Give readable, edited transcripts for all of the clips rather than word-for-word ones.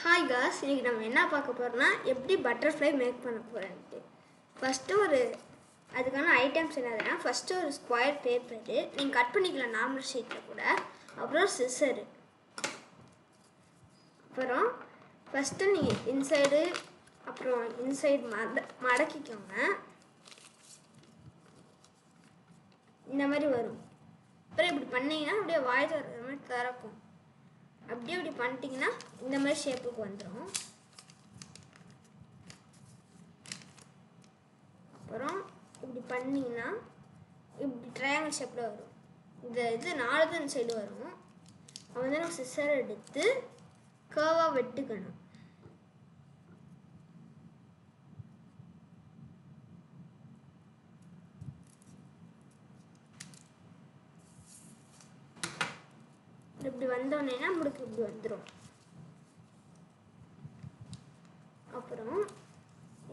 Hi cos, இன்றைக்கி நம்ம என்ன பார்க்க போகிறோம்னா எப்படி பட்டர்ஃப்ளை மேக் பண்ண போகிறேன்ட்டு. ஃபஸ்ட்டு அதுக்கான ஐட்டம்ஸ் என்னதுன்னா, ஃபஸ்ட்டு ஒரு ஸ்கொயர் பேப்பரு, நீங்கள் கட் பண்ணிக்கலாம் நார்மல் ஷீட்டில் கூட. அப்புறம் சிசரு. அப்புறம் ஃபஸ்ட்டு நீங்கள் இன்சைடு அப்புறம் இன்சைடு மடக்கிக்கோங்க. இந்த மாதிரி வரும். அப்புறம் இப்படி பண்ணிங்கன்னா அப்படியே வாய் தர மாதிரி திறக்கும். அப்படியே இப்படி பண்ணிட்டீங்கன்னா இந்த மாதிரி ஷேப்புக்கு வந்துடும். அப்புறம் இப்படி பண்ணிங்கன்னா இப்படி ட்ரையாங்கிள் ஷேப்பில் வரும். இது 4 சைடு வரும். வந்து நம்ம சிசர் எடுத்து கர்வாக வெட்டுக்கணும். இப்படி வந்தோடனே நம்மளுக்கு இப்படி வந்துடும். அப்புறம்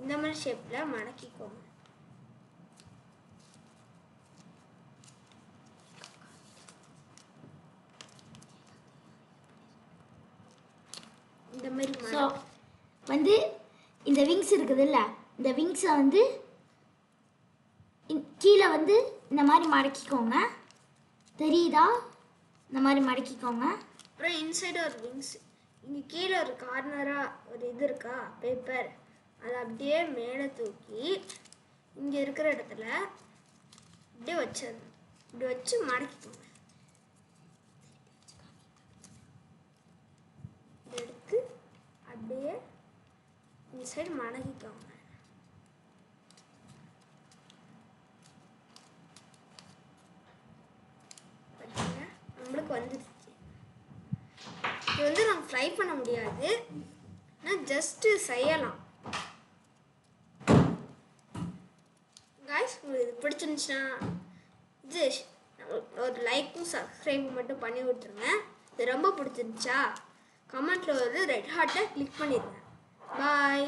இந்த மாதிரி ஷேப்பில் மடக்கிக்கோங்க. இந்த மாதிரி வந்து இந்த விங்ஸ் இருக்குதுல்ல, இந்த விங்ஸை வந்து கீழே வந்து இந்த மாதிரி மடக்கிக்கோங்க. தெரியுதா? இந்த மாதிரி மடக்கிக்கோங்க. அப்புறம் இன்சைடு ஒரு விங்ஸ், இங்கே கீழே ஒரு கார்னராக ஒரு இது இருக்கா பேப்பர், அதை அப்படியே மேலே தூக்கி இங்கே இருக்கிற இடத்துல அப்படியே வச்சிடணும். இப்படி வச்சு மடக்கிக்கோங்க. எடுத்து அப்படியே இந்த சைடு மடக்கிக்கோங்க. நம்மளுக்கு வந்துடுச்சு. இது வந்து நம்ம ஃப்ரை பண்ண முடியாது, ஆனால் ஜஸ்ட்டு செய்யலாம். காய்ஸ், உங்களுக்கு இது பிடிச்சிருந்துச்சுன்னா இது ஒரு லைக்கும் சப்ஸ்கிரைப் மட்டும் பண்ணி விட்டுருங்க. இது ரொம்ப பிடிச்சிருந்துச்சா கமெண்ட்டில் ஒரு ரெட் ஹார்ட்டை கிளிக் பண்ணிடுங்க. பாய்.